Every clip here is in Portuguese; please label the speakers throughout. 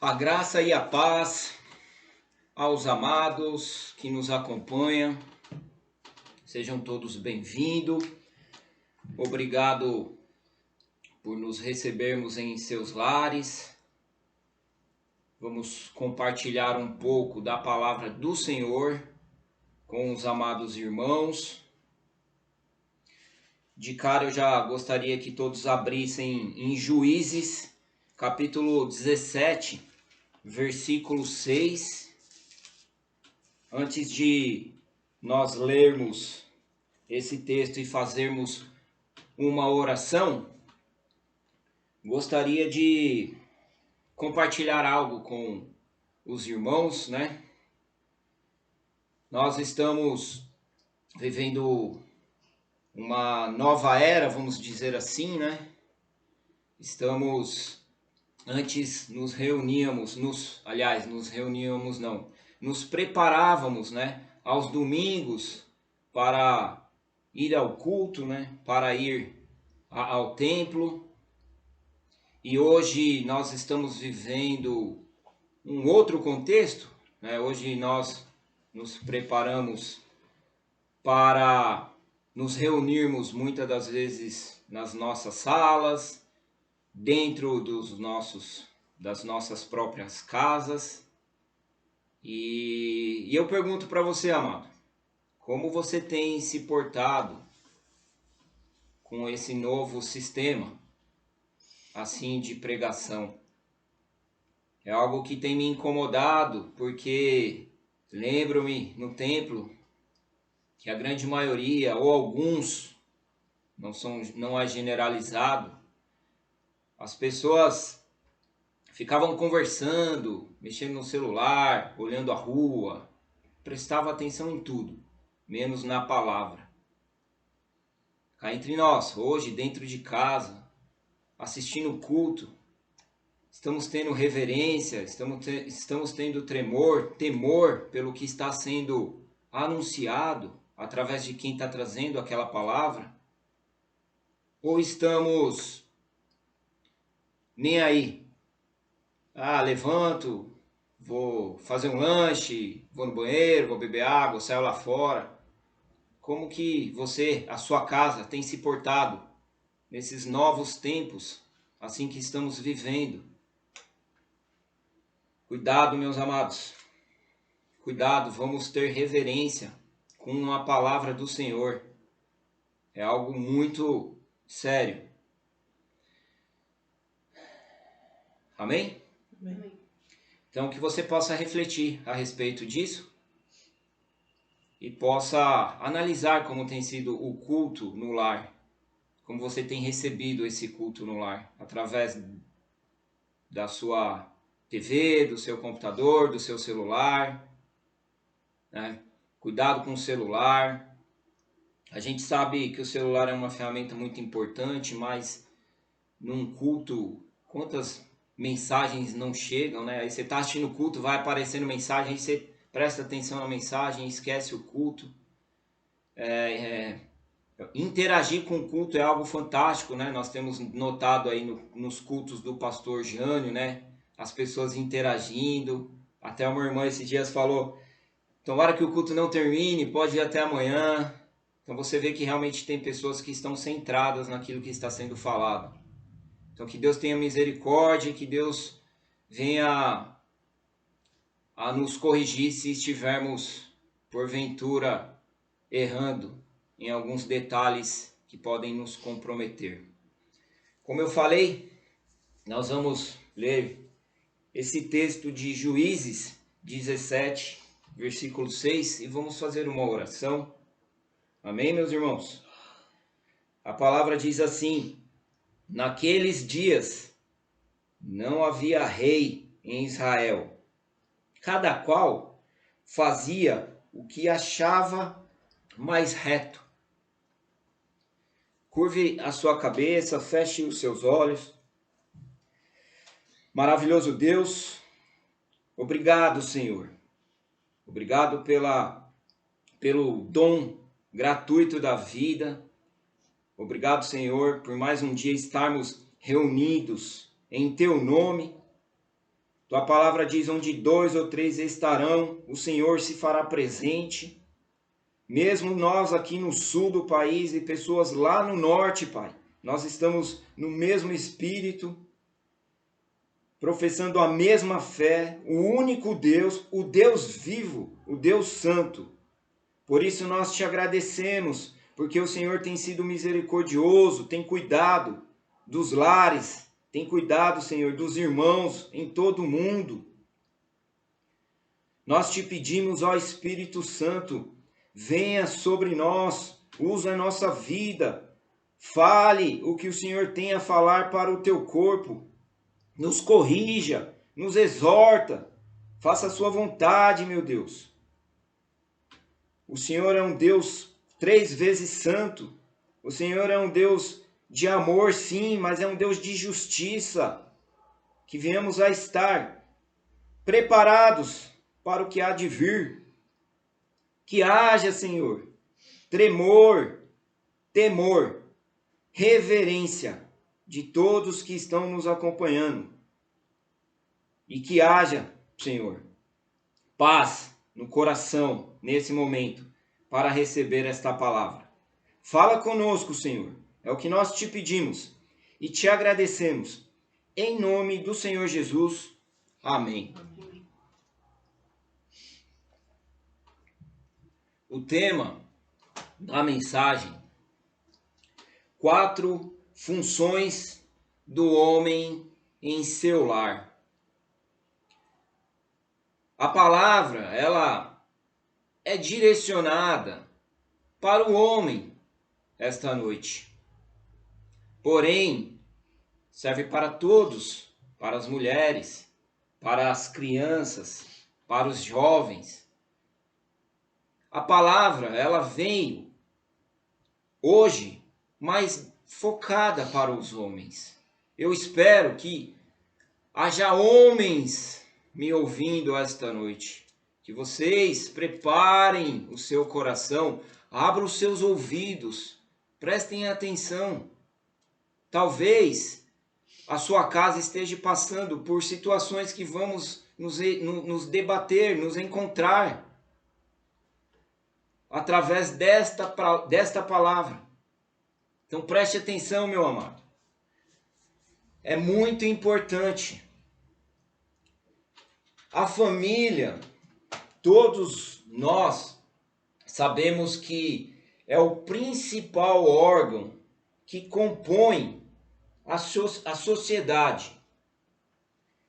Speaker 1: A graça e a paz aos amados que nos acompanham. Sejam todos bem-vindos. Obrigado por nos recebermos em seus lares. Vamos compartilhar um pouco da palavra do Senhor com os amados irmãos. De cara eu já gostaria que todos abrissem em Juízes, capítulo 17, versículo 6. Antes de nós lermos esse texto e fazermos uma oração, gostaria de compartilhar algo com os irmãos, né? Nós estamos vivendo uma nova era, vamos dizer assim, né? Antes nos reuníamos, nos preparávamos, né, aos domingos para ir ao culto, né, para ir ao templo. E hoje nós estamos vivendo um outro contexto, né? Hoje nós nos preparamos para nos reunirmos muitas das vezes nas nossas salas, dentro das nossas próprias casas. E eu pergunto para você, amado, como você tem se portado com esse novo sistema, assim, de pregação? É algo que tem me incomodado, porque lembro-me no templo que a grande maioria, ou alguns, não é generalizado, as pessoas ficavam conversando, mexendo no celular, olhando a rua, prestava atenção em tudo, menos na palavra. Cá entre nós, hoje, dentro de casa, assistindo o culto, estamos tendo reverência, estamos tendo temor pelo que está sendo anunciado através de quem está trazendo aquela palavra? Ou estamos nem aí? Levanto, vou fazer um lanche, vou no banheiro, vou beber água, saio lá fora. Como que você, a sua casa, tem se portado nesses novos tempos, assim que estamos vivendo? Cuidado, meus amados. Cuidado, vamos ter reverência com a palavra do Senhor. É algo muito sério. Amém?
Speaker 2: Amém.
Speaker 1: Então, que você possa refletir a respeito disso e possa analisar como tem sido o culto no lar, como você tem recebido esse culto no lar, através da sua TV, do seu computador, do seu celular, né? Cuidado com o celular. A gente sabe que o celular é uma ferramenta muito importante, mas num culto, quantas mensagens não chegam, né? Aí você está assistindo o culto, vai aparecendo mensagem, aí você presta atenção na mensagem, esquece o culto. Interagir com o culto é algo fantástico, né? Nós temos notado aí nos cultos do pastor Jânio, né? As pessoas interagindo. Até uma irmã esses dias falou: tomara que o culto não termine, pode ir até amanhã. Então você vê que realmente tem pessoas que estão centradas naquilo que está sendo falado. Então que Deus tenha misericórdia, que Deus venha a nos corrigir se estivermos, porventura, errando em alguns detalhes que podem nos comprometer. Como eu falei, nós vamos ler esse texto de Juízes 17, versículo 6, e vamos fazer uma oração. Amém, meus irmãos? A palavra diz assim: naqueles dias não havia rei em Israel. Cada qual fazia o que achava mais reto. Curve a sua cabeça, feche os seus olhos. Maravilhoso Deus, obrigado, Senhor. Obrigado pelo dom gratuito da vida. Obrigado, Senhor, por mais um dia estarmos reunidos em Teu nome. Tua palavra diz: onde 2 ou 3 estarão, o Senhor se fará presente. Mesmo nós aqui no sul do país e pessoas lá no norte, Pai, nós estamos no mesmo espírito, professando a mesma fé, o único Deus, o Deus vivo, o Deus santo. Por isso nós te agradecemos, porque o Senhor tem sido misericordioso, tem cuidado dos lares, tem cuidado, Senhor, dos irmãos em todo o mundo. Nós te pedimos, ó Espírito Santo, venha sobre nós, usa a nossa vida, fale o que o Senhor tem a falar para o teu corpo, nos corrija, nos exorta, faça a sua vontade, meu Deus. O Senhor é um Deus 3 vezes santo, o Senhor é um Deus de amor, sim, mas é um Deus de justiça, que venhamos a estar preparados para o que há de vir. Que haja, Senhor, tremor, temor, reverência de todos que estão nos acompanhando. E que haja, Senhor, paz no coração nesse momento para receber esta palavra. Fala conosco, Senhor, é o que nós te pedimos e te agradecemos. Em nome do Senhor Jesus. Amém. O tema da mensagem: 4 funções do homem em seu lar. A palavra, ela é direcionada para o homem esta noite. Porém, serve para todos, para as mulheres, para as crianças, para os jovens. A palavra, ela veio hoje mais focada para os homens. Eu espero que haja homens me ouvindo esta noite, que vocês preparem o seu coração, abram os seus ouvidos, prestem atenção. Talvez a sua casa esteja passando por situações que vamos nos debater, nos encontrar através desta palavra. Então preste atenção, meu amado. É muito importante. A família, todos nós sabemos que é o principal órgão que compõe a sociedade.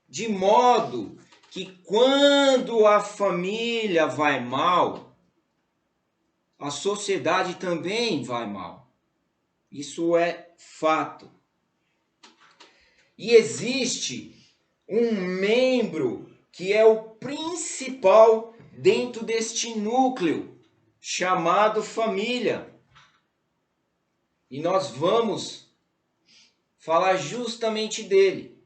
Speaker 1: De modo que quando a família vai mal, a sociedade também vai mal. Isso é fato. E existe um membro que é o principal dentro deste núcleo, chamado família. E nós vamos falar justamente dele,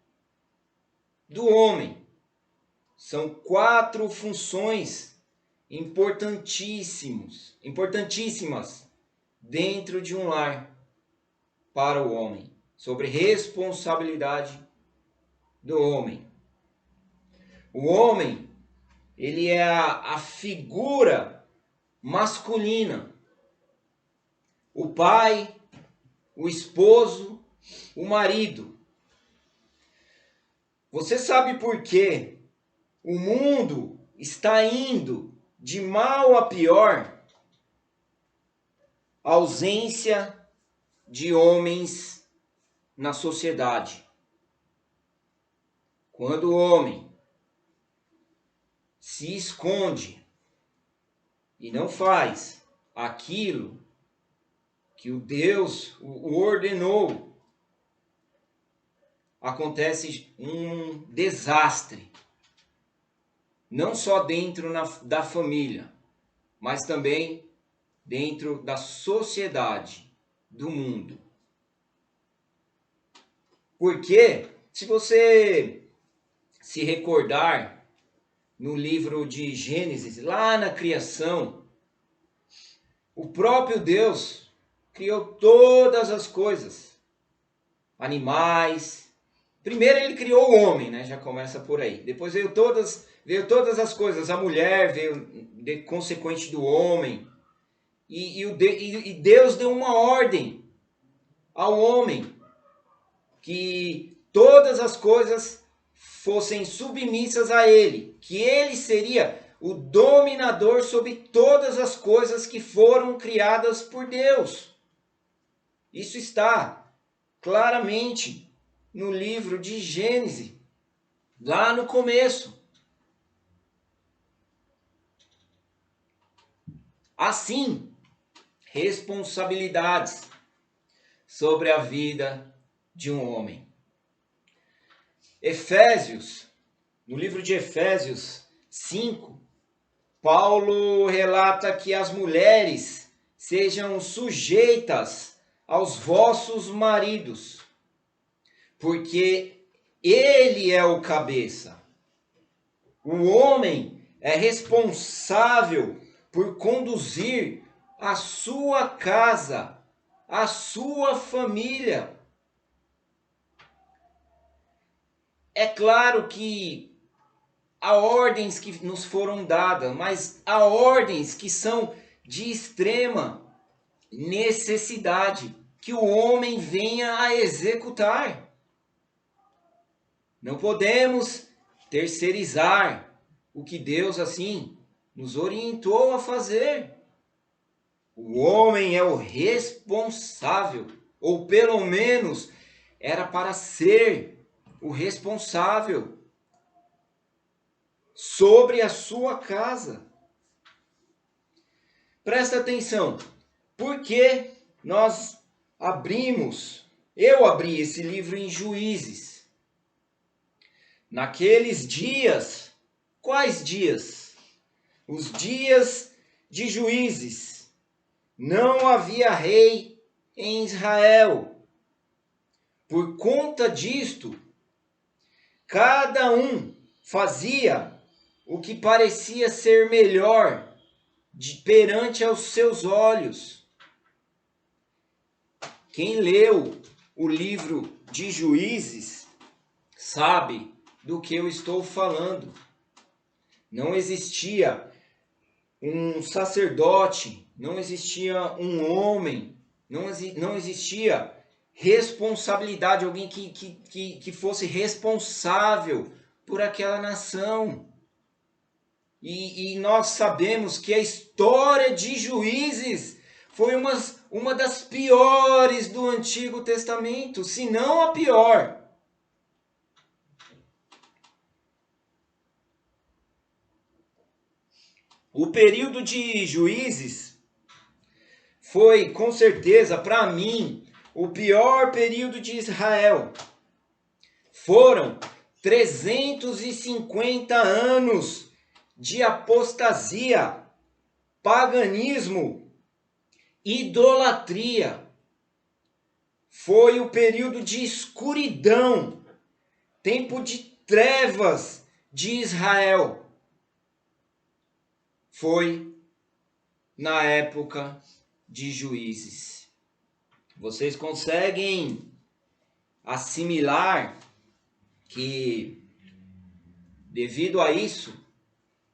Speaker 1: do homem. São 4 funções importantíssimas dentro de um lar para o homem, sobre responsabilidade do homem. O homem, ele é a figura masculina. O pai, o esposo, o marido. Você sabe por quê o mundo está indo de mal a pior? A ausência de homens na sociedade. Quando o homem se esconde e não faz aquilo que o Deus o ordenou, acontece um desastre. Não só dentro da família, mas também dentro da sociedade, do mundo. Porque, se você se recordar no livro de Gênesis, lá na criação, o próprio Deus criou todas as coisas, animais, Primeiro ele criou o homem, né? Já começa por aí. Depois veio todas as coisas. A mulher veio consequente do homem. E Deus deu uma ordem ao homem que todas as coisas fossem submissas a ele, que ele seria o dominador sobre todas as coisas que foram criadas por Deus. Isso está claramente no livro de Gênesis, lá no começo. Assim, responsabilidades sobre a vida de um homem. Efésios, no livro de Efésios 5, Paulo relata que as mulheres sejam sujeitas aos vossos maridos, porque ele é o cabeça. O homem é responsável por conduzir a sua casa, a sua família. É claro que há ordens que nos foram dadas, mas há ordens que são de extrema necessidade que o homem venha a executar. Não podemos terceirizar o que Deus assim nos orientou a fazer. O homem é o responsável, ou pelo menos era para ser o responsável sobre a sua casa. Presta atenção, porque eu abri esse livro em Juízes. Naqueles dias, quais dias? Os dias de Juízes. Não havia rei em Israel. Por conta disto, cada um fazia o que parecia ser melhor perante aos seus olhos. Quem leu o livro de Juízes sabe do que eu estou falando. Não existia um sacerdote, não existia um homem, não existia responsabilidade, alguém que fosse responsável por aquela nação. E nós sabemos que a história de Juízes foi uma das piores do Antigo Testamento, se não a pior. O período de Juízes foi, com certeza, para mim, o pior período de Israel. Foram 350 anos de apostasia, paganismo, idolatria. Foi o período de escuridão, tempo de trevas de Israel. Foi na época de Juízes. Vocês conseguem assimilar que, devido a isso,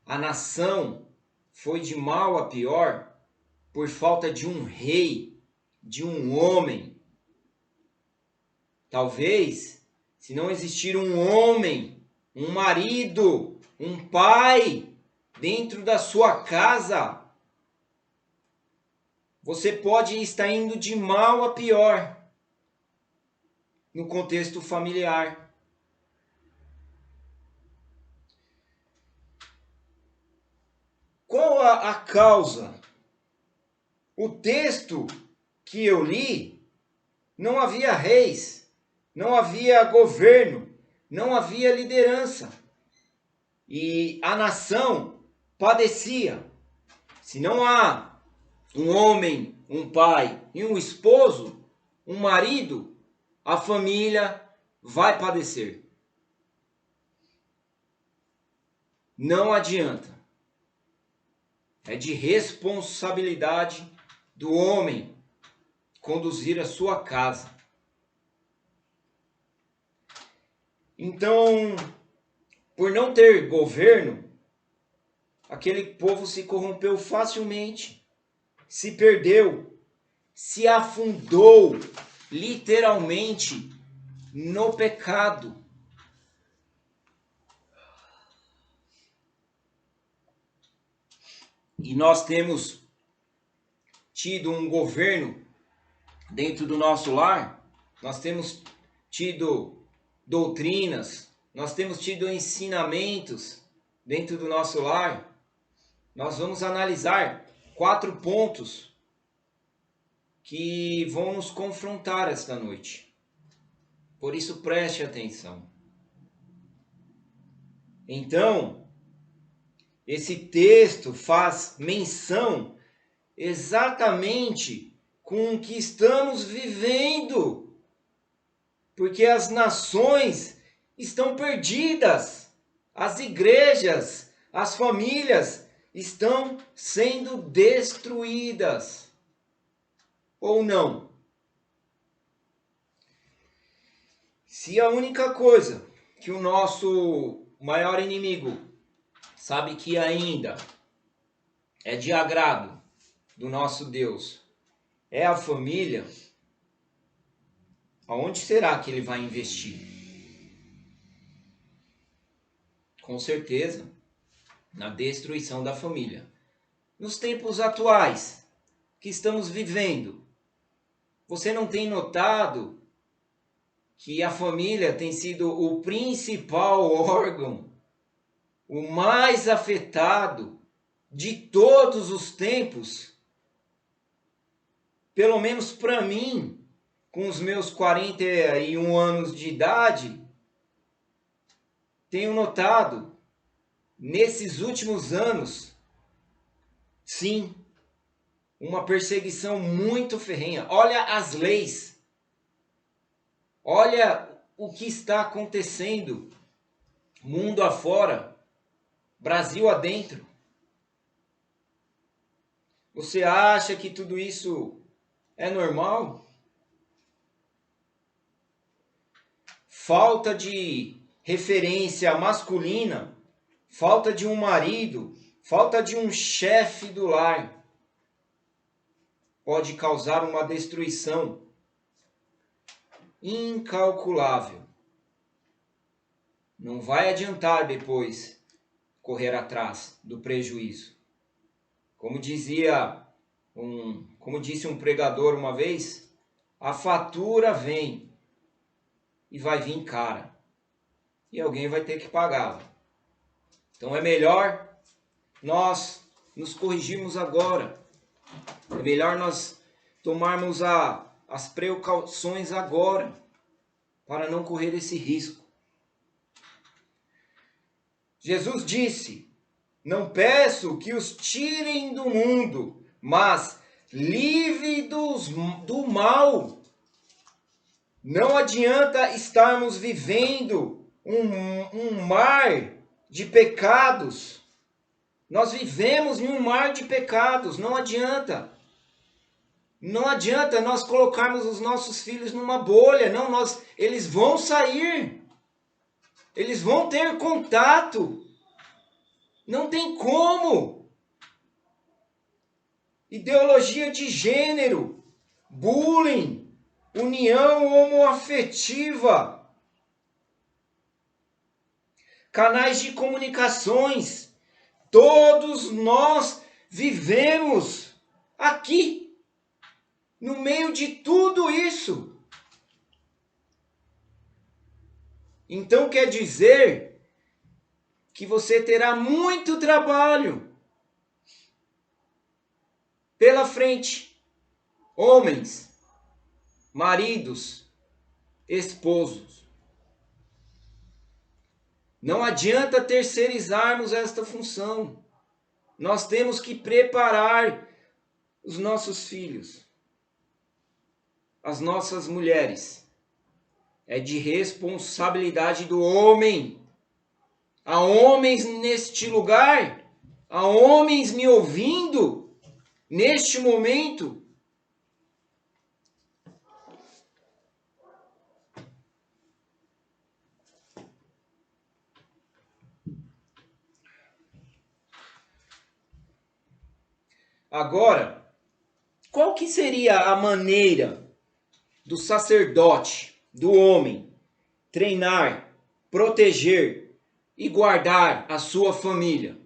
Speaker 1: a nação foi de mal a pior por falta de um rei, de um homem? Talvez, se não existir um homem, um marido, um pai dentro da sua casa, você pode estar indo de mal a pior no contexto familiar. Qual a causa? O texto que eu li, não havia reis, não havia governo, não havia liderança. E a nação padecia. Se não há um homem, um pai e um esposo, um marido, a família vai padecer. Não adianta. É de responsabilidade do homem conduzir a sua casa. Então, por não ter governo, aquele povo se corrompeu facilmente, se perdeu, se afundou literalmente no pecado. E nós temos tido um governo dentro do nosso lar, nós temos tido doutrinas, nós temos tido ensinamentos dentro do nosso lar. Nós vamos analisar 4 pontos que vão nos confrontar esta noite. Por isso preste atenção. Então, esse texto faz menção exatamente com o que estamos vivendo, porque as nações estão perdidas, as igrejas, as famílias estão sendo destruídas, ou não? Se a única coisa que o nosso maior inimigo sabe que ainda é de agrado do nosso Deus é a família, aonde será que ele vai investir? Com certeza, na destruição da família. Nos tempos atuais que estamos vivendo, você não tem notado que a família tem sido o principal órgão, o mais afetado de todos os tempos? Pelo menos para mim, com os meus 41 anos de idade, tenho notado, nesses últimos anos, sim, uma perseguição muito ferrenha. Olha as leis. Olha o que está acontecendo mundo afora, Brasil adentro. Você acha que tudo isso é normal? Falta de referência masculina, falta de um marido, falta de um chefe do lar pode causar uma destruição incalculável. Não vai adiantar depois correr atrás do prejuízo. Como disse um pregador uma vez, a fatura vem e vai vir cara. E alguém vai ter que pagá-la. Então é melhor nós nos corrigirmos agora. É melhor nós tomarmos as precauções agora, para não correr esse risco. Jesus disse: não peço que os tirem do mundo, mas livre do mal. Não adianta estarmos vivendo um mar de pecados. Nós vivemos em um mar de pecados, não adianta. Não adianta nós colocarmos os nossos filhos numa bolha, não, eles vão sair. Eles vão ter contato. Não tem como. Ideologia de gênero, bullying, união homoafetiva, canais de comunicações, todos nós vivemos aqui, no meio de tudo isso. Então quer dizer que você terá muito trabalho pela frente. Homens, maridos, esposos. Não adianta terceirizarmos esta função. Nós temos que preparar os nossos filhos, as nossas mulheres. É de responsabilidade do homem. Há homens neste lugar, há homens me ouvindo neste momento. Agora, qual que seria a maneira do sacerdote, do homem, treinar, proteger e guardar a sua família?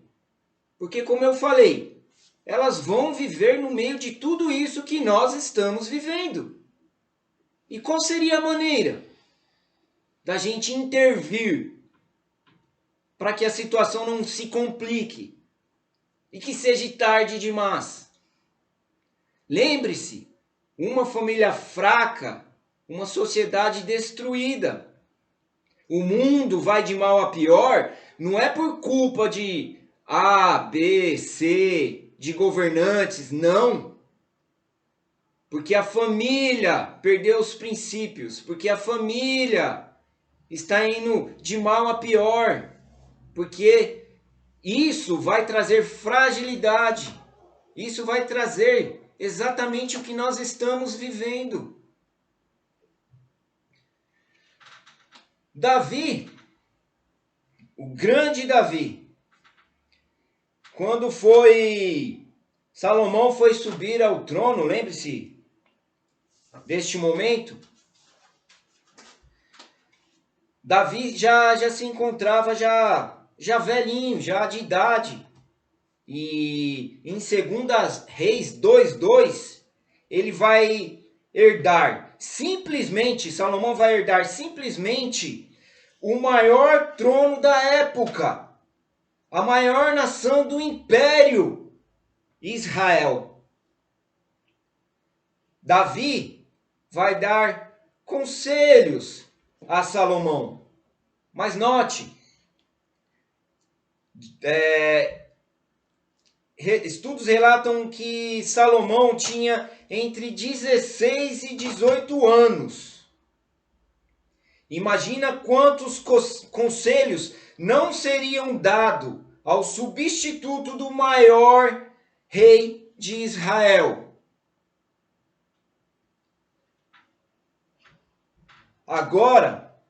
Speaker 1: Porque, como eu falei, elas vão viver no meio de tudo isso que nós estamos vivendo. E qual seria a maneira da gente intervir para que a situação não se complique e que seja tarde demais? Lembre-se, uma família fraca, uma sociedade destruída. O mundo vai de mal a pior, não é por culpa de A, B, C, de governantes, não. Porque a família perdeu os princípios, porque a família está indo de mal a pior, porque isso vai trazer fragilidade, isso vai trazer exatamente o que nós estamos vivendo. Davi, o grande Davi, quando Salomão foi subir ao trono, lembre-se deste momento, Davi já se encontrava já velhinho, já de idade. E em 2 Reis 2:2, ele vai herdar simplesmente, Salomão vai herdar simplesmente o maior trono da época, a maior nação do império, Israel. Davi vai dar conselhos a Salomão. Mas note, estudos relatam que Salomão tinha entre 16 e 18 anos. Imagina quantos conselhos não seriam dados ao substituto do maior rei de Israel. Agora,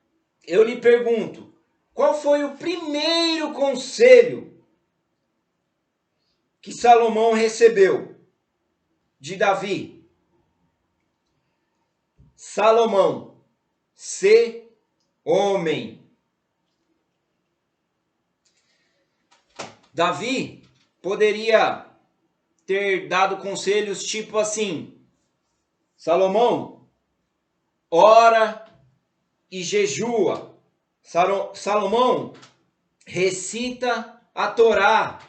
Speaker 1: eu lhe pergunto, qual foi o primeiro conselho que Salomão recebeu de Davi? Salomão, ser homem. Davi poderia ter dado conselhos tipo assim: Salomão, ora e jejua. Salomão, recita a Torá.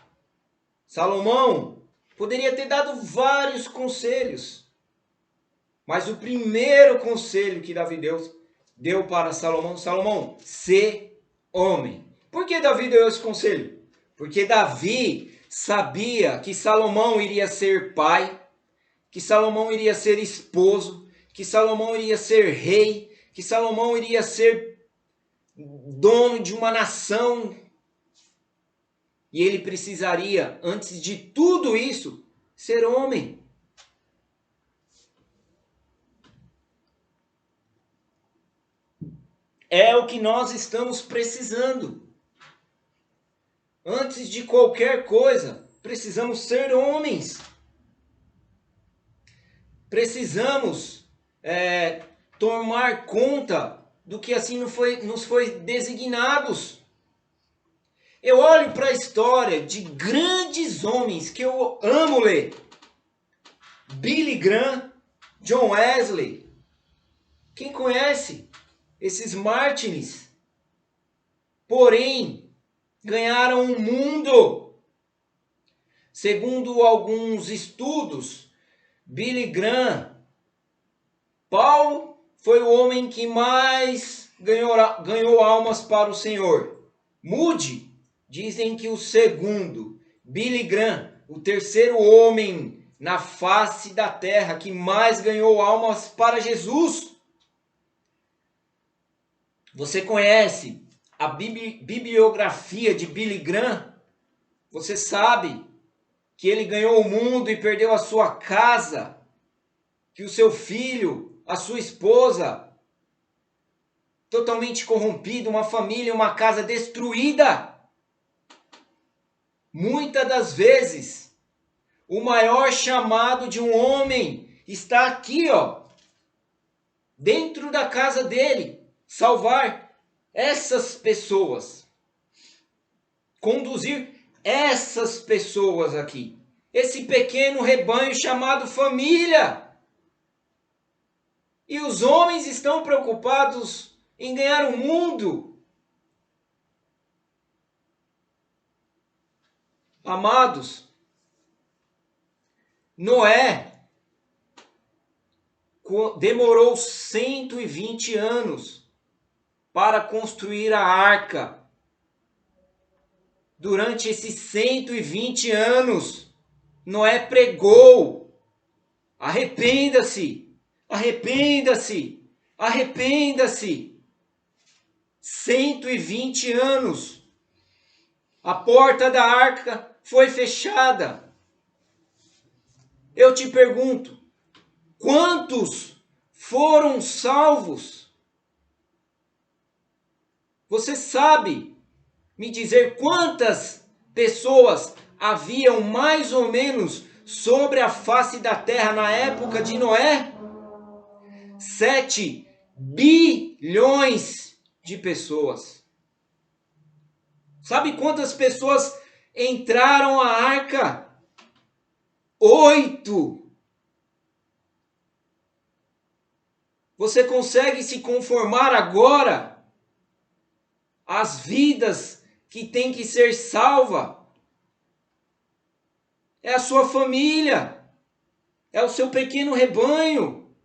Speaker 1: Salomão poderia ter dado vários conselhos, mas o primeiro conselho que Davi deu para Salomão: Salomão, ser homem. Por que Davi deu esse conselho? Porque Davi sabia que Salomão iria ser pai, que Salomão iria ser esposo, que Salomão iria ser rei, que Salomão iria ser dono de uma nação. E ele precisaria, antes de tudo isso, ser homem. É o que nós estamos precisando. Antes de qualquer coisa, precisamos ser homens. Precisamos tomar conta do que assim nos foi designados. Eu olho para a história de grandes homens que eu amo ler. Billy Graham, John Wesley. Quem conhece esses mártires? Porém, ganharam o mundo. Segundo alguns estudos, Billy Graham, Paulo foi o homem que mais ganhou almas para o Senhor. Moody, dizem que o segundo. Billy Graham, o terceiro homem na face da terra que mais ganhou almas para Jesus. Você conhece a bibliografia de Billy Graham? Você sabe que ele ganhou o mundo e perdeu a sua casa, que o seu filho, a sua esposa, totalmente corrompida, uma família, uma casa destruída. Muitas das vezes, O maior chamado de um homem está aqui, ó, dentro da casa dele, salvar essas pessoas, conduzir essas pessoas aqui, esse pequeno rebanho chamado família. E os homens estão preocupados em ganhar o mundo. Amados, Noé demorou 120 anos para construir a arca. Durante esses 120 anos, Noé pregou: arrependa-se, arrependa-se, arrependa-se. 120 anos. A porta da arca foi fechada. Eu te pergunto, quantos foram salvos? Você sabe me dizer quantas pessoas haviam mais ou menos sobre a face da terra na época de Noé? 7 bilhões de pessoas. Sabe quantas pessoas entraram à arca? 8. Você consegue se conformar agora às vidas que tem que ser salva? É a sua família, é o seu pequeno rebanho.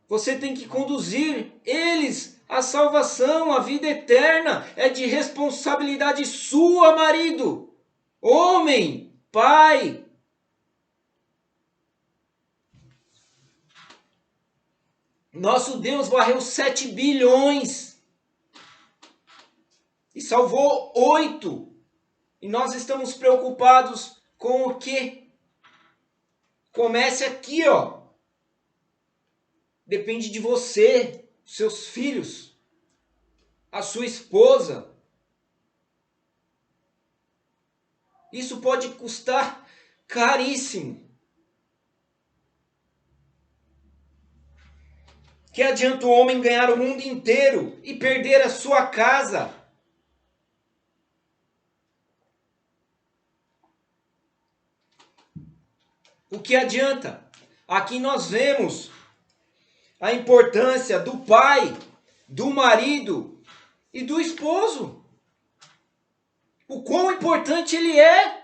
Speaker 1: Você tem que conduzir eles à salvação, à vida eterna. É de responsabilidade sua, marido, homem, pai. Nosso Deus varreu 7 bilhões e salvou 8. E nós estamos preocupados com o quê? Comece aqui, ó. Depende de você, seus filhos, a sua esposa. Isso pode custar caríssimo. Que adianta o homem ganhar o mundo inteiro e perder a sua casa? O que adianta? Aqui nós vemos a importância do pai, do marido e do esposo. O quão importante ele é.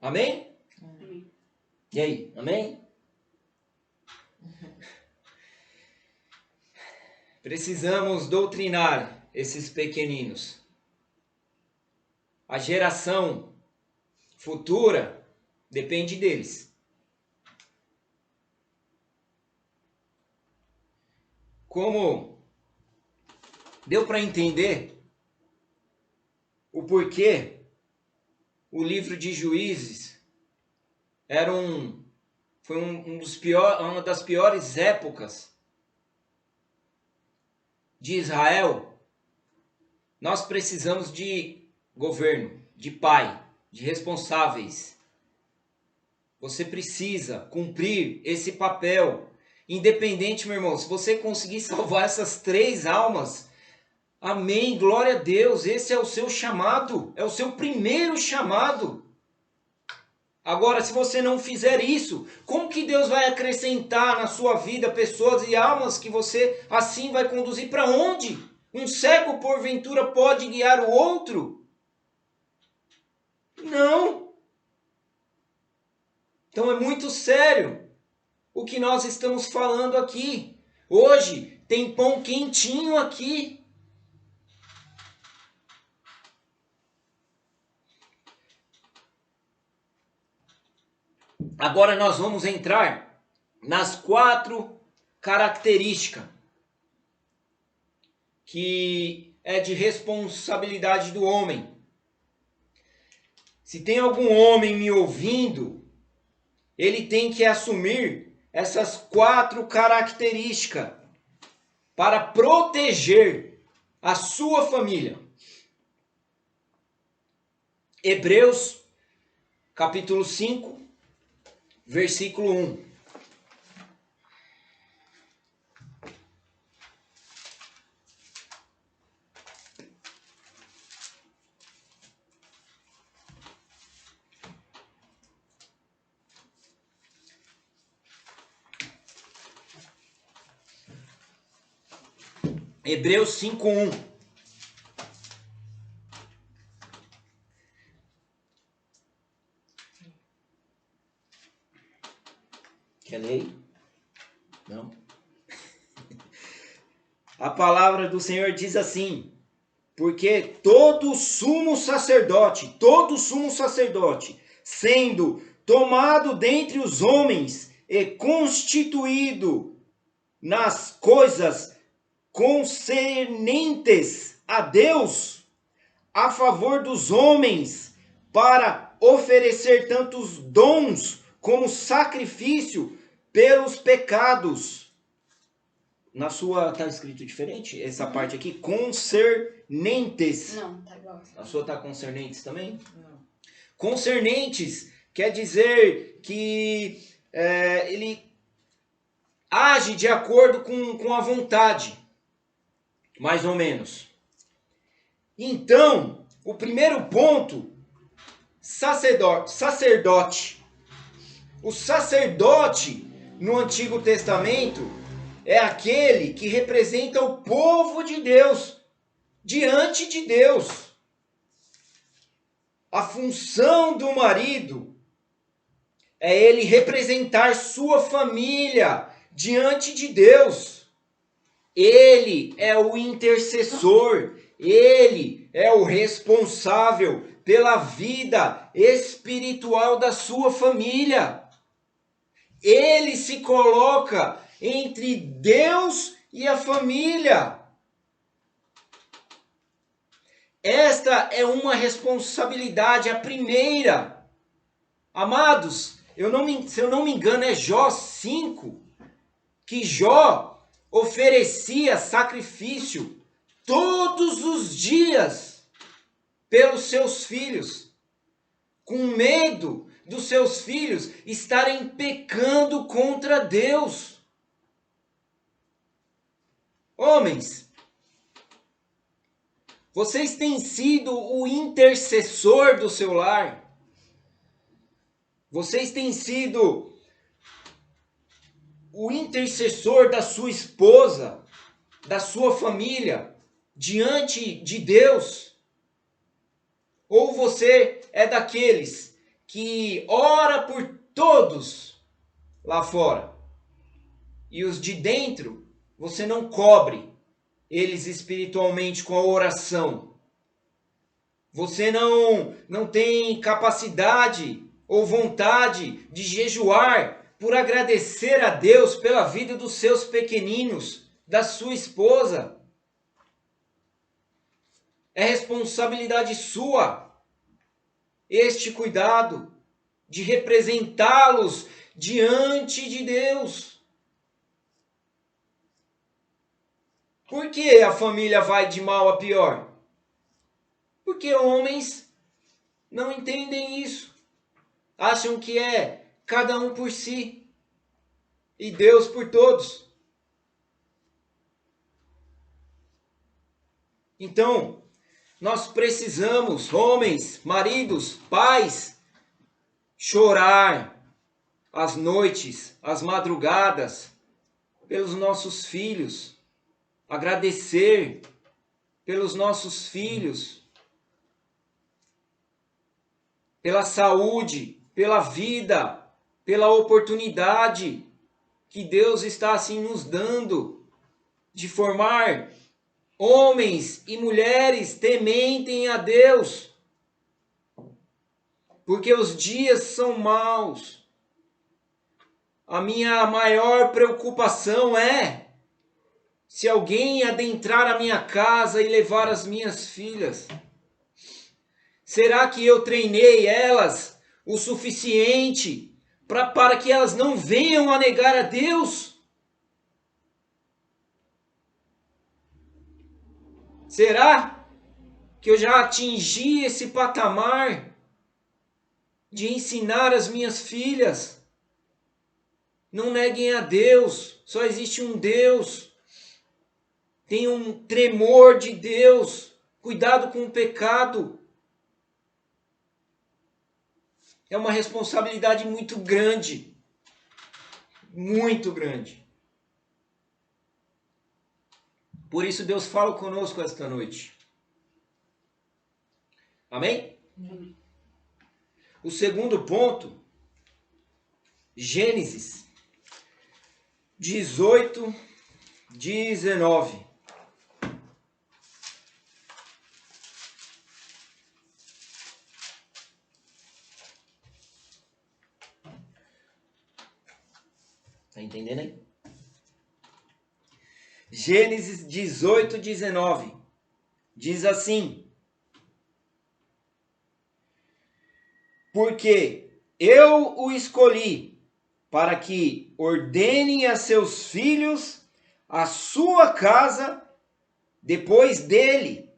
Speaker 1: Amém?
Speaker 2: Amém.
Speaker 1: E aí, amém? Precisamos doutrinar esses pequeninos. A geração futura depende deles. Como deu para entender o porquê o livro de Juízes foi uma das piores épocas de Israel. Nós precisamos de governo, de pai, de responsáveis. Você precisa cumprir esse papel. Independente, meu irmão, se você conseguir salvar essas 3 almas, amém, glória a Deus, esse é o seu chamado, é o seu primeiro chamado. Agora, se você não fizer isso, como que Deus vai acrescentar na sua vida pessoas e almas que você assim vai conduzir para onde? Um cego, porventura, pode guiar o outro? Não. Então é muito sério o que nós estamos falando aqui. Hoje tem pão quentinho aqui. Agora nós vamos entrar nas 4 características que é de responsabilidade do homem. Se tem algum homem me ouvindo, ele tem que assumir essas 4 características para proteger a sua família. Hebreus, capítulo 5, versículo 1. Hebreus 5:1. Quer ler? Não? A palavra do Senhor diz assim: porque todo sumo sacerdote, sendo tomado dentre os homens e constituído nas coisas concernentes a Deus, a favor dos homens, para oferecer tantos dons como sacrifício pelos pecados. Na sua tá escrito diferente? Essa parte aqui, concernentes.
Speaker 2: Não, tá igual.
Speaker 1: A sua tá concernentes também?
Speaker 2: Não.
Speaker 1: Concernentes quer dizer que ele age de acordo com a vontade, mais ou menos. Então, o primeiro ponto, sacerdote. O sacerdote no Antigo Testamento é aquele que representa o povo de Deus diante de Deus. A função do marido é ele representar sua família diante de Deus. Ele é o intercessor, ele é o responsável pela vida espiritual da sua família. Ele se coloca entre Deus e a família. Esta é uma responsabilidade, a primeira. Amados, se eu não me engano, é Jó 5, que Jó oferecia sacrifício todos os dias pelos seus filhos, com medo dos seus filhos estarem pecando contra Deus. Homens, vocês têm sido o intercessor do seu lar. Vocês têm sido o intercessor da sua esposa, da sua família, diante de Deus? Ou você é daqueles que ora por todos lá fora e os de dentro você não cobre eles espiritualmente com a oração? Você não tem capacidade ou vontade de jejuar por agradecer a Deus pela vida dos seus pequeninos, da sua esposa? É responsabilidade sua este cuidado de representá-los diante de Deus. Por que a família vai de mal a pior? Porque homens não entendem isso. Acham que é cada um por si e Deus por todos. Então, nós precisamos, homens, maridos, pais, chorar as noites, as madrugadas, pelos nossos filhos, agradecer pelos nossos filhos, pela saúde, pela vida, pela oportunidade que Deus está assim nos dando de formar homens e mulheres tementem a Deus, porque os dias são maus. A minha maior preocupação é se alguém adentrar a minha casa e levar as minhas filhas. Será que eu treinei elas o suficiente para que elas não venham a negar a Deus? Será que eu já atingi esse patamar de ensinar as minhas filhas? Não neguem a Deus, só existe um Deus. Tenham um tremor de Deus, cuidado com o pecado. É uma responsabilidade muito grande. Muito grande. Por isso Deus fala conosco esta noite. Amém?
Speaker 2: Amém.
Speaker 1: O segundo ponto, Gênesis 18, 19. Tá entendendo aí? Gênesis 18, 19. Diz assim: porque eu o escolhi para que ordene a seus filhos a sua casa depois dele,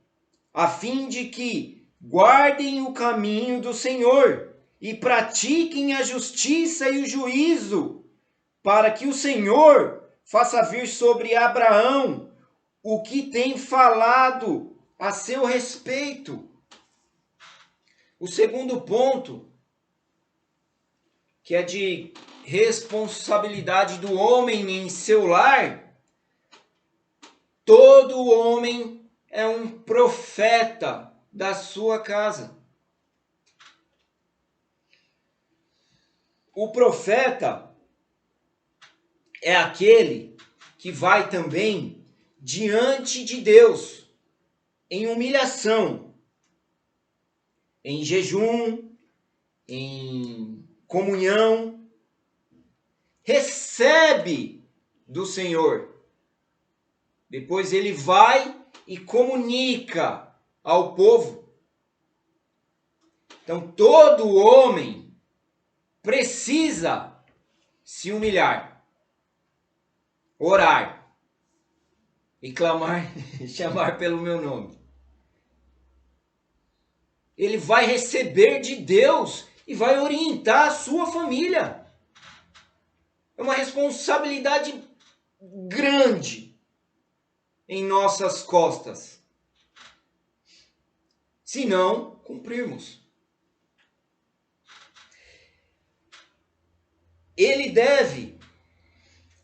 Speaker 1: a fim de que guardem o caminho do Senhor e pratiquem a justiça e o juízo, para que o Senhor faça vir sobre Abraão o que tem falado a seu respeito. O segundo ponto, que é de responsabilidade do homem em seu lar, todo homem é um profeta da sua casa. O profeta é aquele que vai também diante de Deus em humilhação, em jejum, em comunhão, recebe do Senhor. Depois ele vai e comunica ao povo. Então todo homem precisa se humilhar, orar e clamar, chamar pelo meu nome. Ele vai receber de Deus e vai orientar a sua família. É uma responsabilidade grande em nossas costas, se não cumprirmos. Ele deve,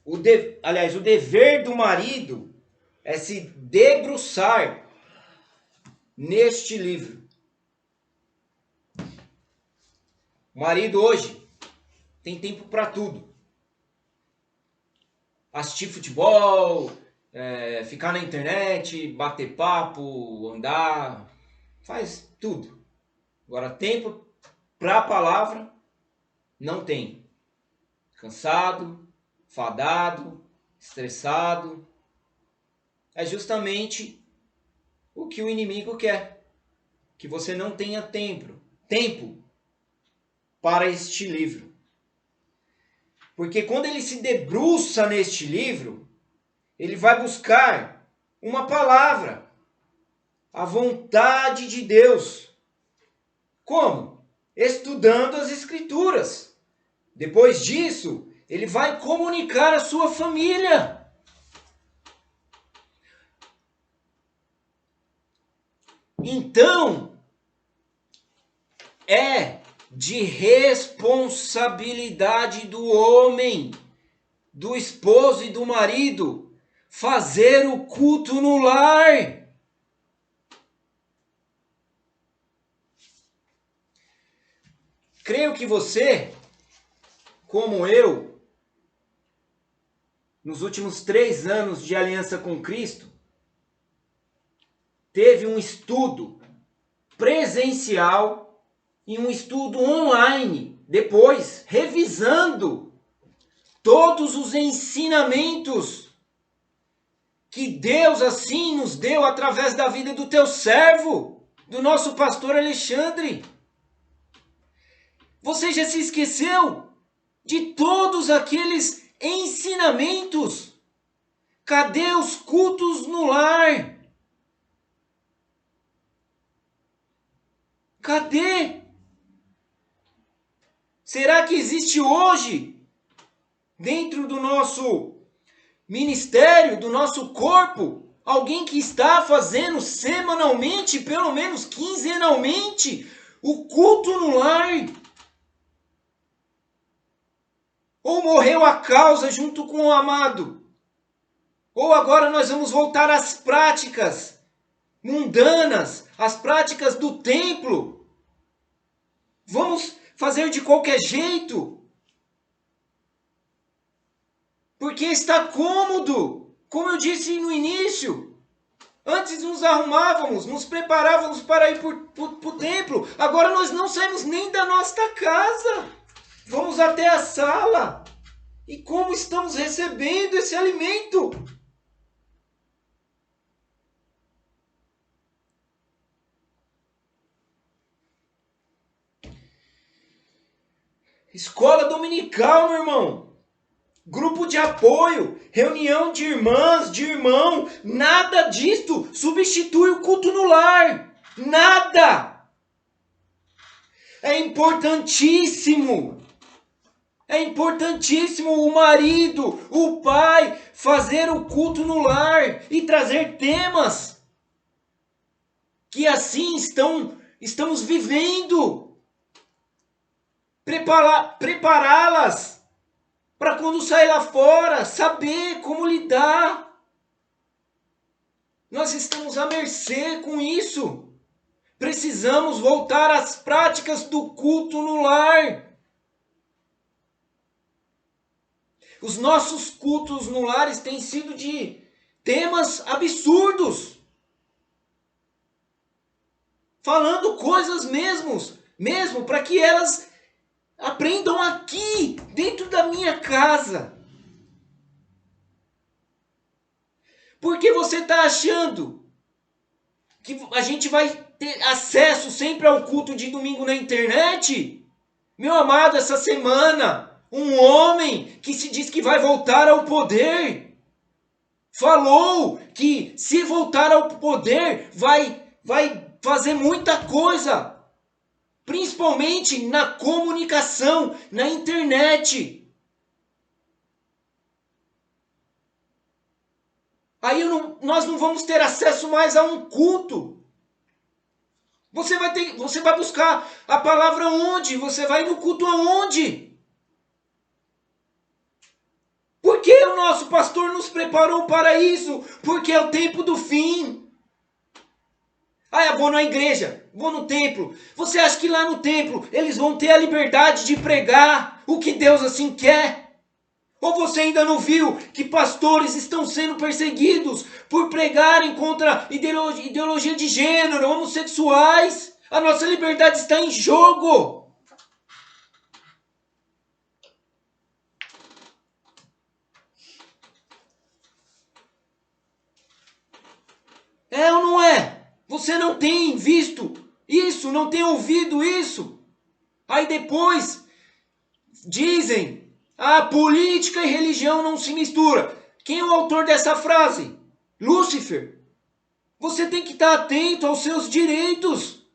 Speaker 1: o dever do marido é se debruçar neste livro. O marido hoje tem tempo para tudo. Assistir futebol, ficar na internet, bater papo, andar, faz tudo. Agora, tempo para a palavra não tem. Cansado, fadado, estressado. É justamente o que o inimigo quer. Que você não tenha tempo para este livro. Porque quando ele se debruça neste livro, ele vai buscar uma palavra, a vontade de Deus. Como? Estudando as Escrituras. Depois disso, ele vai comunicar à sua família. Então, é de responsabilidade do homem, do esposo e do marido, fazer o culto no lar. Creio que você, como eu, nos últimos 3 anos de aliança com Cristo, teve um estudo presencial e um estudo online, depois, revisando todos os ensinamentos que Deus assim nos deu através da vida do teu servo, do nosso pastor Alexandre. Você já se esqueceu de todos aqueles ensinamentos? Cadê os cultos no lar? Cadê? Será que existe hoje, dentro do nosso ministério, do nosso corpo, alguém que está fazendo semanalmente, pelo menos quinzenalmente, o culto no lar? Ou morreu a causa junto com o amado? Ou agora nós vamos voltar às práticas mundanas, às práticas do templo? Vamos fazer de qualquer jeito? Porque está cômodo. Como eu disse no início, antes nos arrumávamos, nos preparávamos para ir para o templo. Agora nós não saímos nem da nossa casa. Vamos até a sala. E como estamos recebendo esse alimento? Escola dominical, meu irmão. Grupo de apoio, reunião de irmãs, de irmão, nada disto substitui o culto no lar. Nada! É importantíssimo. É importantíssimo o marido, o pai, fazer o culto no lar e trazer temas que assim estamos vivendo. Prepará-las para quando sair lá fora, saber como lidar. Nós estamos à mercê com isso. Precisamos voltar às práticas do culto no lar. Os nossos cultos no lar têm sido de temas absurdos. Falando coisas mesmo para que elas aprendam aqui, dentro da minha casa. Porque você está achando que a gente vai ter acesso sempre ao culto de domingo na internet? Meu amado, essa semana, um homem que se diz que vai voltar ao poder, falou que se voltar ao poder vai fazer muita coisa. Principalmente na comunicação, na internet. Aí nós não vamos ter acesso mais a um culto. Você vai buscar a palavra onde? Você vai no culto aonde? Porque o nosso pastor nos preparou para isso? Porque é o tempo do fim. Ah, eu vou na igreja, vou no templo. Você acha que lá no templo eles vão ter a liberdade de pregar o que Deus assim quer? Ou você ainda não viu que pastores estão sendo perseguidos por pregarem contra ideologia de gênero, homossexuais? A nossa liberdade está em jogo. É ou não é? Você não tem visto isso, não tem ouvido isso? Aí depois dizem, política e religião não se mistura. Quem é o autor dessa frase? Lúcifer. Você tem que estar atento aos seus direitos.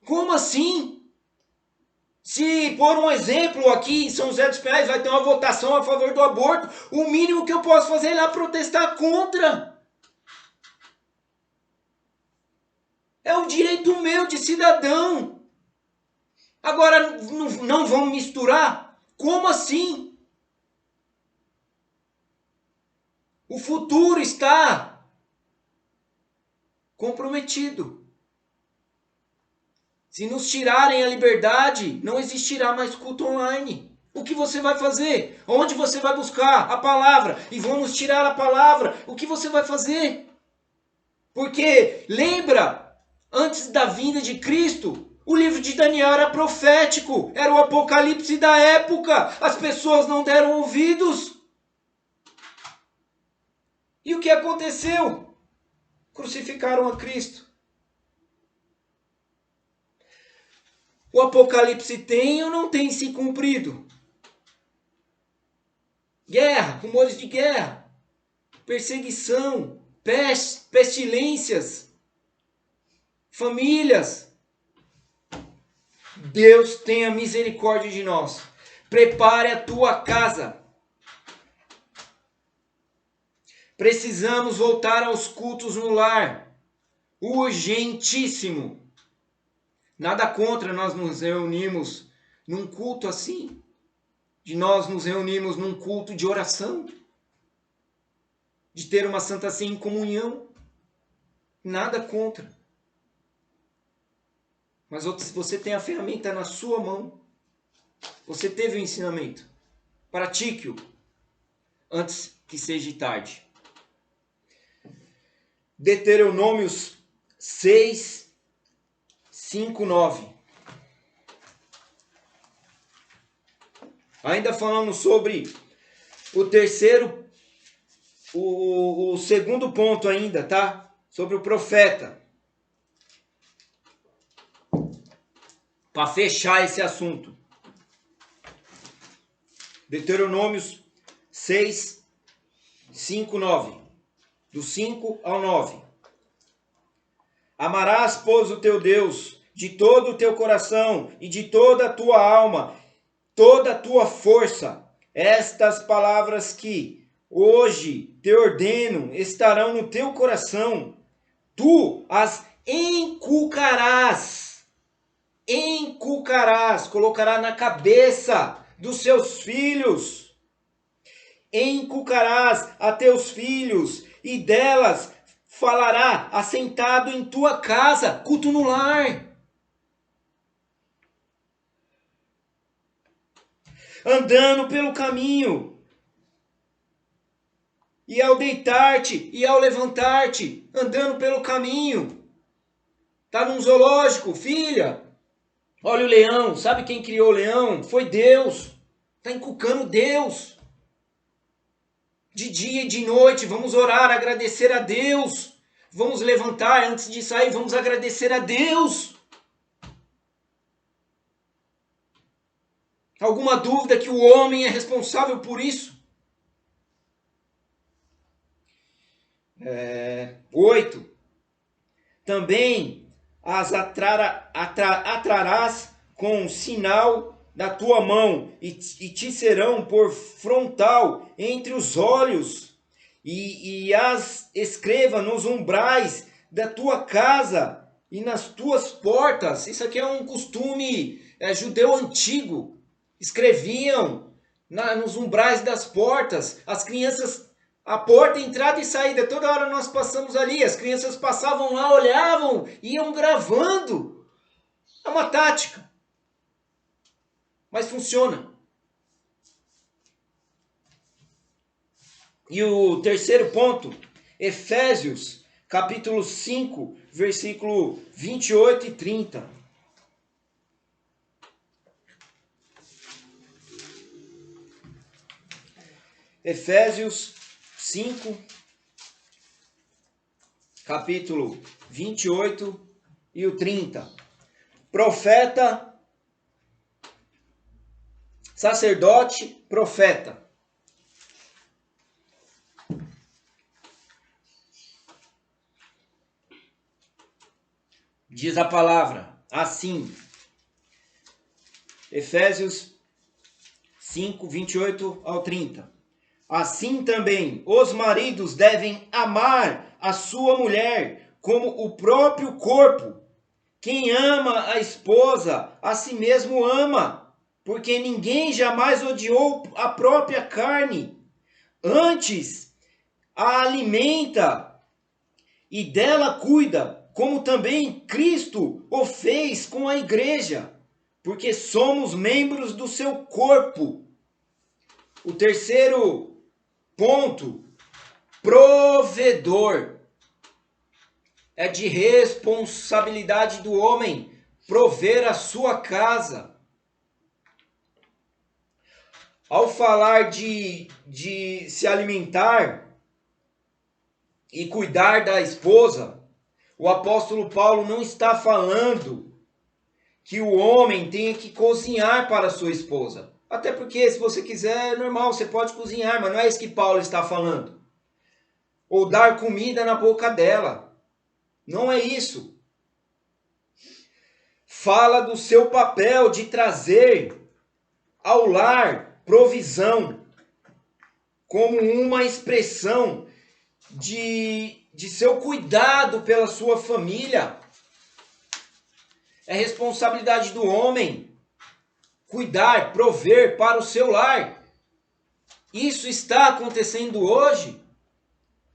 Speaker 1: Como assim? Se, por um exemplo, aqui em São José dos Pinhais vai ter uma votação a favor do aborto, o mínimo que eu posso fazer é lá protestar contra. É um direito meu de cidadão. Agora, não vão misturar? Como assim? O futuro está comprometido. Se nos tirarem a liberdade, não existirá mais culto online. O que você vai fazer? Onde você vai buscar a palavra? E vão nos tirar a palavra. O que você vai fazer? Porque, lembra, antes da vinda de Cristo, o livro de Daniel era profético, era o apocalipse da época. As pessoas não deram ouvidos. E o que aconteceu? Crucificaram a Cristo. O apocalipse tem ou não tem se cumprido? Guerra, rumores de guerra, perseguição, pestilências, famílias. Deus tenha misericórdia de nós. Prepare a tua casa. Precisamos voltar aos cultos no lar. Urgentíssimo. Nada contra nós nos reunirmos num culto assim. De nós nos reunirmos num culto de oração. De ter uma Santa Ceia em comunhão. Nada contra. Mas você tem a ferramenta na sua mão. Você teve o ensinamento. Pratique-o antes que seja tarde. Deuteronômios 6, 5, 9. Ainda falando sobre o terceiro, o segundo ponto ainda, tá? Sobre o profeta. Para fechar esse assunto. Deuteronômios 6, 5, 9. Do 5 ao 9. Amarás, pois, o teu Deus de todo o teu coração e de toda a tua alma, toda a tua força. Estas palavras que hoje te ordeno estarão no teu coração. Tu as inculcarás. Colocará na cabeça dos seus filhos. Inculcarás a teus filhos, e delas falará assentado em tua casa, culto no lar. Andando pelo caminho, e ao deitar-te e ao levantar-te, andando pelo caminho. Tá num zoológico, filha. Olha o leão, sabe quem criou o leão? Foi Deus. Tá inculcando Deus. De dia e de noite, vamos orar, agradecer a Deus. Vamos levantar antes de sair, vamos agradecer a Deus. Alguma dúvida que o homem é responsável por isso? 8. Também as atrarás com o sinal da tua mão e te serão por frontal entre os olhos e as escreva nos umbrais da tua casa e nas tuas portas. Isso aqui é um costume judeu antigo. Escreviam nos umbrais das portas. As crianças, a porta, entrada e saída, toda hora nós passamos ali. As crianças passavam lá, olhavam, iam gravando. É uma tática. Mas funciona. E o terceiro ponto, Efésios, capítulo 5, versículo 28 e 30. Efésios 5, capítulo 28 e o 30. Profeta, sacerdote, profeta. Diz a palavra assim. Efésios 5, 28 ao 30. Assim também os maridos devem amar a sua mulher como o próprio corpo. Quem ama a esposa, a si mesmo ama, porque ninguém jamais odiou a própria carne. Antes, a alimenta e dela cuida, como também Cristo o fez com a igreja, porque somos membros do seu corpo. O terceiro ponto, provedor. É de responsabilidade do homem prover a sua casa. Ao falar de se alimentar e cuidar da esposa, o apóstolo Paulo não está falando que o homem tenha que cozinhar para a sua esposa. Até porque, se você quiser, é normal, você pode cozinhar, mas não é isso que Paulo está falando. Ou dar comida na boca dela. Não é isso. fala do seu papel de trazer ao lar provisão, como uma expressão de seu cuidado pela sua família. É responsabilidade do homem cuidar, prover para o seu lar. Isso está acontecendo hoje,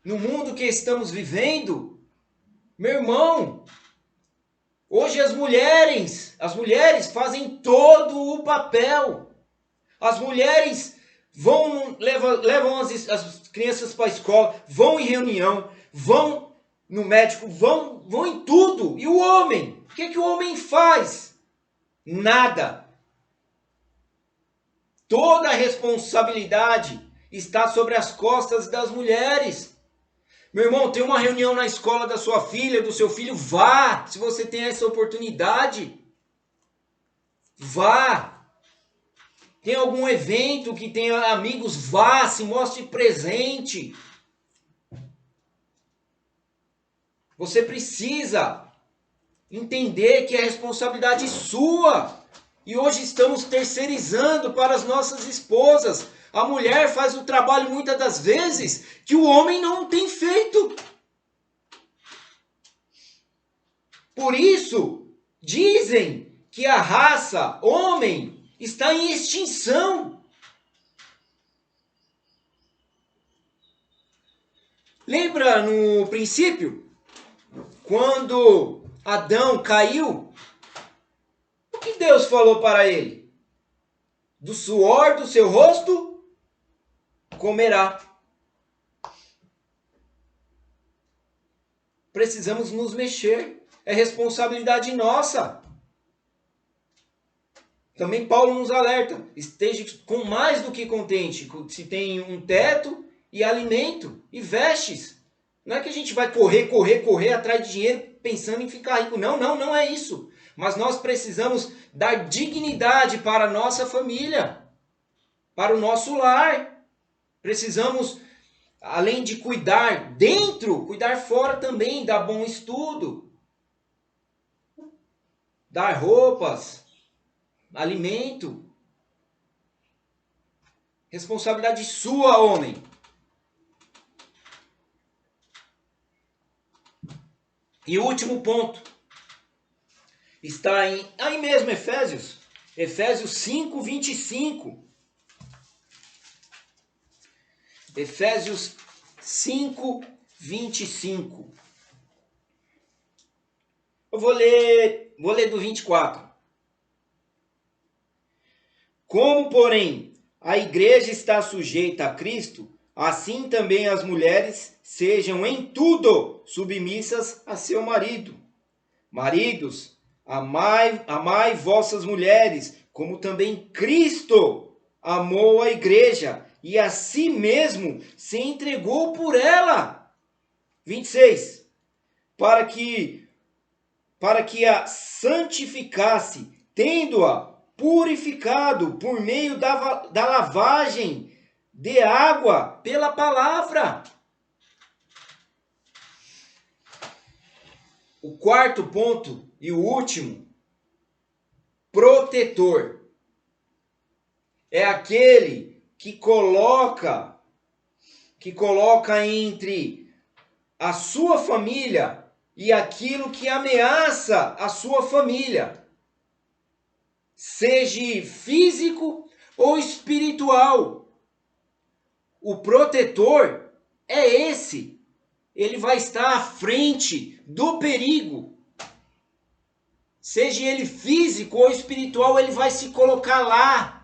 Speaker 1: no mundo que estamos vivendo. Meu irmão, hoje as mulheres fazem todo o papel. As mulheres levam as crianças para a escola, vão em reunião, vão no médico, vão em tudo. E o homem? O que o homem faz? Nada. Toda a responsabilidade está sobre as costas das mulheres. Meu irmão, tem uma reunião na escola da sua filha, do seu filho, vá. Se você tem essa oportunidade, vá. Tem algum evento que tenha amigos, vá, se mostre presente. Você precisa entender que é responsabilidade sua. E hoje estamos terceirizando para as nossas esposas. A mulher faz o trabalho muitas das vezes que o homem não tem feito. Por isso, dizem que a raça homem está em extinção. Lembra no princípio, quando Adão caiu? O que Deus falou para ele? Do suor do seu rosto comerá. Precisamos nos mexer. É responsabilidade nossa. Também Paulo nos alerta. Esteja com mais do que contente. Se tem um teto e alimento e vestes. Não é que a gente vai correr atrás de dinheiro pensando em ficar rico. Não é isso. Mas nós precisamos dar dignidade para a nossa família, para o nosso lar. Precisamos, além de cuidar dentro, cuidar fora também, dar bom estudo, dar roupas, alimento. Responsabilidade sua, homem. E o último ponto está aí mesmo, Efésios 5, 25. Efésios 5, 25. Eu vou ler do 24. Como, porém, a igreja está sujeita a Cristo, assim também as mulheres sejam em tudo submissas a seu marido. Maridos, amai vossas mulheres, como também Cristo amou a igreja e a si mesmo se entregou por ela. 26. Para que a santificasse, tendo-a purificado por meio da lavagem de água pela palavra. O quarto ponto e o último, protetor. É aquele que coloca entre a sua família e aquilo que ameaça a sua família, seja físico ou espiritual. O protetor é esse. Ele vai estar à frente do perigo. Seja ele físico ou espiritual, ele vai se colocar lá.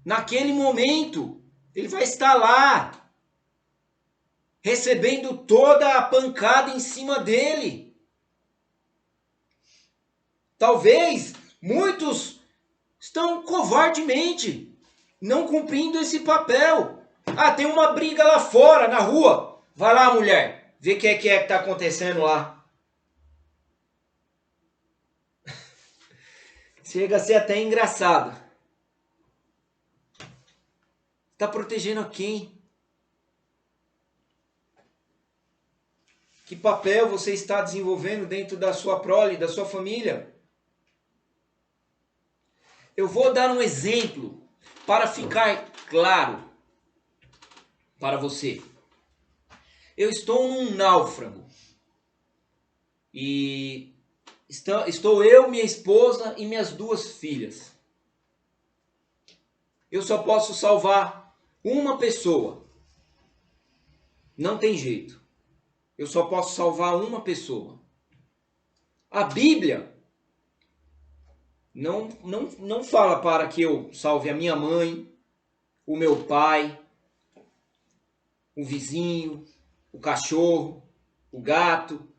Speaker 1: Naquele momento, ele vai estar lá, recebendo toda a pancada em cima dele. Talvez muitos estão covardemente não cumprindo esse papel. Ah, tem uma briga lá fora, na rua. Vai lá, mulher, vê o que é que está acontecendo lá. Chega a ser até engraçado. Está protegendo a quem? Que papel você está desenvolvendo dentro da sua prole, da sua família? Eu vou dar um exemplo para ficar claro para você. Eu estou num náufrago e estou eu, minha esposa e minhas 2 filhas. Eu só posso salvar uma pessoa. Não tem jeito. Eu só posso salvar uma pessoa. A Bíblia não fala para que eu salve a minha mãe, o meu pai, o vizinho, o cachorro, o gato.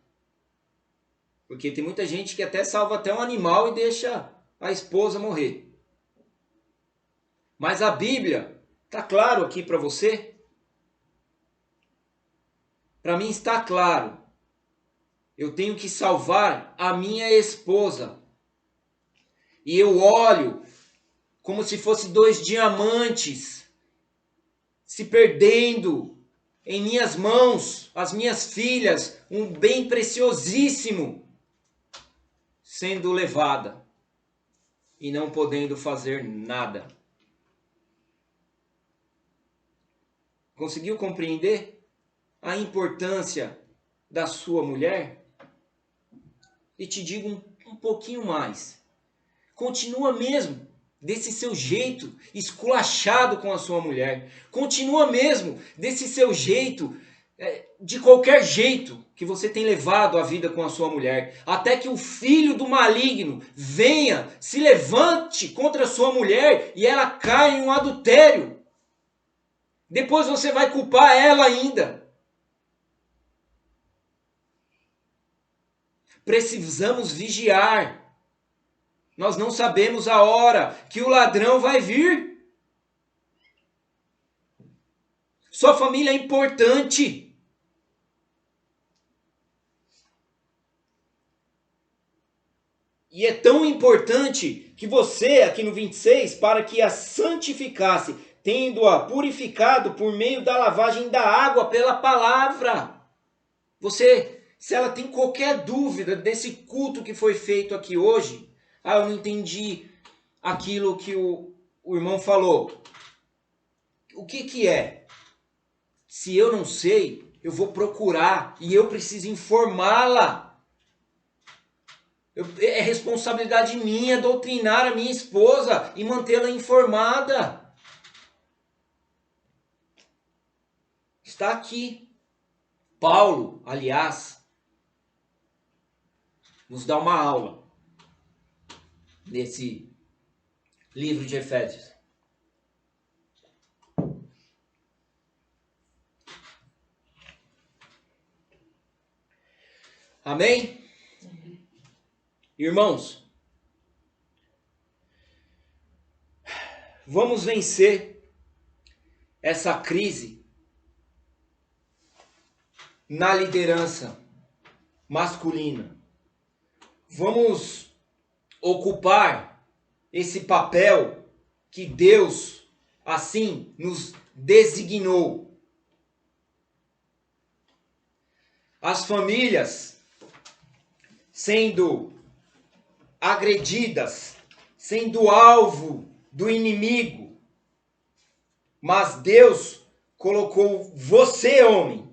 Speaker 1: Porque tem muita gente que até salva até um animal e deixa a esposa morrer. Mas a Bíblia, está claro aqui para você? Para mim está claro. Eu tenho que salvar a minha esposa. E eu olho como se fossem 2 diamantes se perdendo em minhas mãos, as minhas filhas, um bem preciosíssimo, sendo levada e não podendo fazer nada. Conseguiu compreender a importância da sua mulher? E te digo um pouquinho mais. Continua mesmo desse seu jeito esculachado com a sua mulher. Continua mesmo desse seu jeito, de qualquer jeito que você tem levado a vida com a sua mulher. Até que o filho do maligno venha, se levante contra a sua mulher e ela caia em um adultério. Depois você vai culpar ela ainda. Precisamos vigiar. Nós não sabemos a hora que o ladrão vai vir. Sua família é importante. E é tão importante que você, aqui no 26, para que a santificasse, tendo-a purificado por meio da lavagem da água pela palavra. Você, se ela tem qualquer dúvida desse culto que foi feito aqui hoje, eu não entendi aquilo que o irmão falou. O que é? Se eu não sei, eu vou procurar e eu preciso informá-la. É responsabilidade minha doutrinar a minha esposa e mantê-la informada. Está aqui. Paulo, aliás, nos dá uma aula nesse livro de Efésios. Amém? Irmãos, vamos vencer essa crise na liderança masculina. Vamos ocupar esse papel que Deus assim nos designou. As famílias sendo agredidas, sendo alvo do inimigo. Mas Deus colocou você, homem,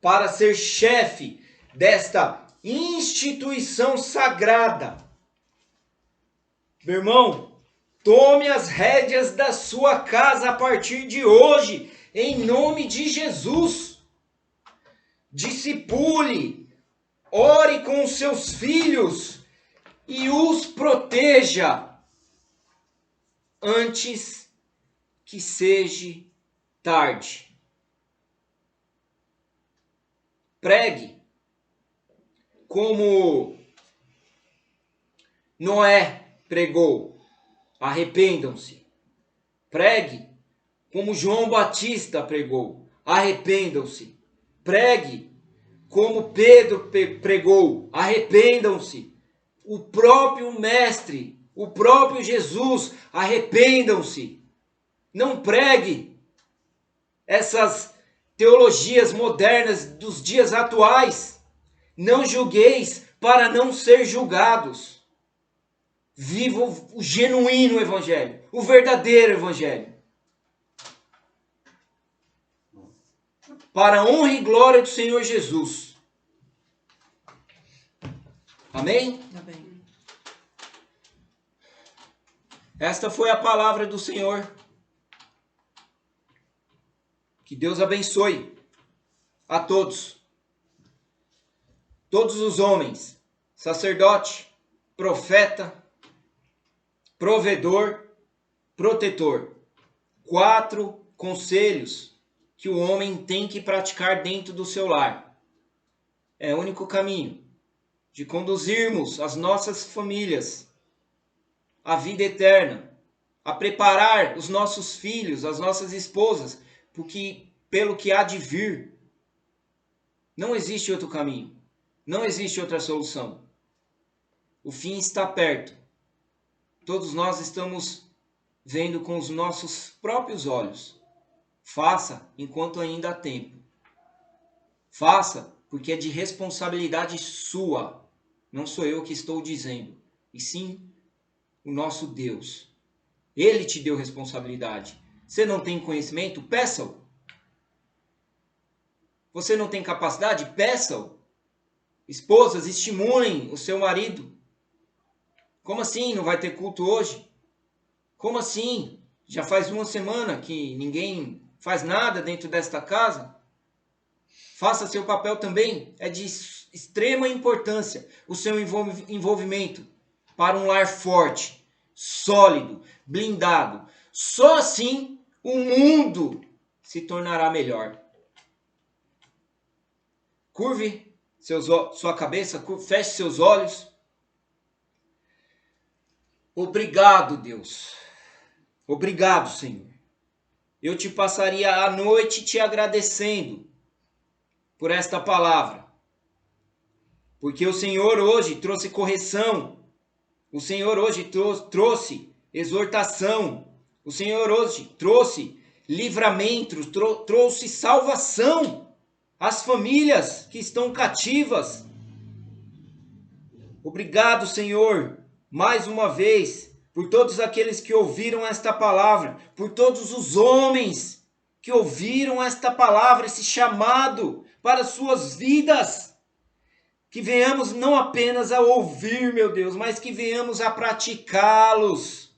Speaker 1: para ser chefe desta instituição sagrada. Meu irmão, tome as rédeas da sua casa a partir de hoje, em nome de Jesus. Discipule, ore com os seus filhos e os proteja antes que seja tarde. Pregue como Noé pregou: arrependam-se. Pregue como João Batista pregou: arrependam-se. Pregue como Pedro pregou: arrependam-se. O próprio Mestre, o próprio Jesus: arrependam-se. Não pregue essas teologias modernas dos dias atuais. Não julgueis para não ser julgados. Viva o genuíno evangelho, o verdadeiro evangelho. Para a honra e glória do Senhor Jesus. Amém?
Speaker 2: Amém.
Speaker 1: Esta foi a palavra do Senhor. Que Deus abençoe a todos. Todos os homens, sacerdote, profeta, provedor, protetor. 4 conselhos que o homem tem que praticar dentro do seu lar. É o único caminho de conduzirmos as nossas famílias à vida eterna, a preparar os nossos filhos, as nossas esposas, porque pelo que há de vir. Não existe outro caminho, não existe outra solução. O fim está perto. Todos nós estamos vendo com os nossos próprios olhos. Faça enquanto ainda há tempo. Faça porque é de responsabilidade sua. Não sou eu que estou dizendo, e sim o nosso Deus. Ele te deu responsabilidade. Você não tem conhecimento? Peça-o. Você não tem capacidade? Peça-o. Esposas, estimulem o seu marido. Como assim? Não vai ter culto hoje? Como assim? Já faz 1 semana que ninguém faz nada dentro desta casa? Faça seu papel também. É de extrema importância o seu envolvimento para um lar forte, sólido, blindado. Só assim o mundo se tornará melhor. Curve sua cabeça, feche seus olhos. Obrigado, Deus. Obrigado, Senhor. Eu te passaria a noite te agradecendo por esta palavra. Porque o Senhor hoje trouxe correção. O Senhor hoje trouxe exortação. O Senhor hoje trouxe livramento, trouxe salvação às famílias que estão cativas. Obrigado, Senhor, mais uma vez, por todos aqueles que ouviram esta palavra, por todos os homens que ouviram esta palavra, esse chamado para suas vidas. Que venhamos não apenas a ouvir, meu Deus, mas que venhamos a praticá-los.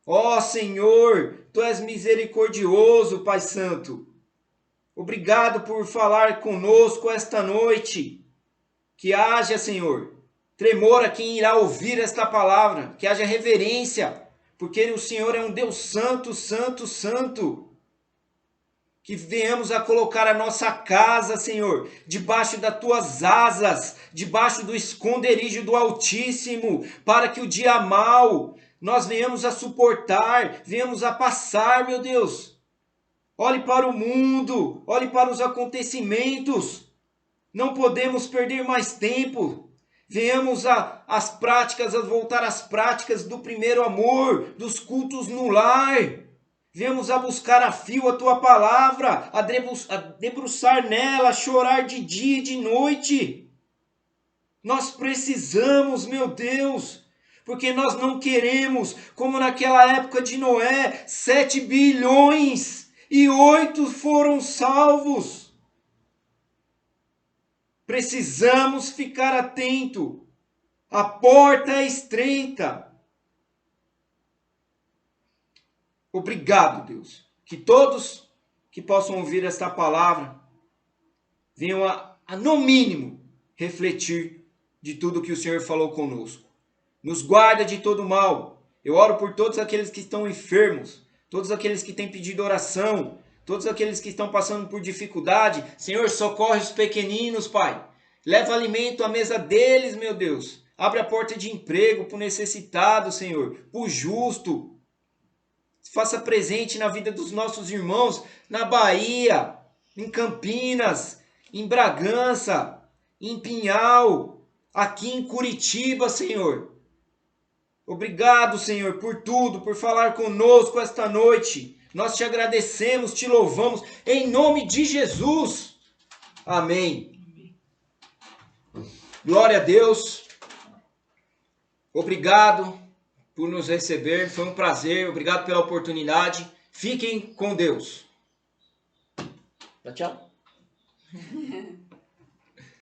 Speaker 1: Ó Senhor, Tu és misericordioso, Pai Santo. Obrigado por falar conosco esta noite. Que haja, Senhor, tremor a quem irá ouvir esta palavra. Que haja reverência, porque o Senhor é um Deus santo, santo, santo. Que venhamos a colocar a nossa casa, Senhor, debaixo das Tuas asas, debaixo do esconderijo do Altíssimo, para que o dia mau nós venhamos a suportar, venhamos a passar, meu Deus. Olhe para o mundo, olhe para os acontecimentos. Não podemos perder mais tempo. Venhamos às práticas, a voltar às práticas do primeiro amor, dos cultos no lar. Venhamos a buscar a fio a Tua palavra, a debruçar nela, a chorar de dia e de noite. Nós precisamos, meu Deus, porque nós não queremos, como naquela época de Noé, 7 bilhões e 8 foram salvos. Precisamos ficar atento. A porta é estreita. Obrigado, Deus. Que todos que possam ouvir esta palavra venham no mínimo, refletir de tudo que o Senhor falou conosco. Nos guarda de todo mal. Eu oro por todos aqueles que estão enfermos, todos aqueles que têm pedido oração, todos aqueles que estão passando por dificuldade. Senhor, socorre os pequeninos, Pai. Leva alimento à mesa deles, meu Deus. Abre a porta de emprego para o necessitado, Senhor, para o justo. Faça presente na vida dos nossos irmãos na Bahia, em Campinas, em Bragança, em Pinhal, aqui em Curitiba, Senhor. Obrigado, Senhor, por tudo, por falar conosco esta noite. Nós te agradecemos, te louvamos, em nome de Jesus. Amém. Glória a Deus. Obrigado por nos receber. Foi um prazer. Obrigado pela oportunidade. Fiquem com Deus. Tchau.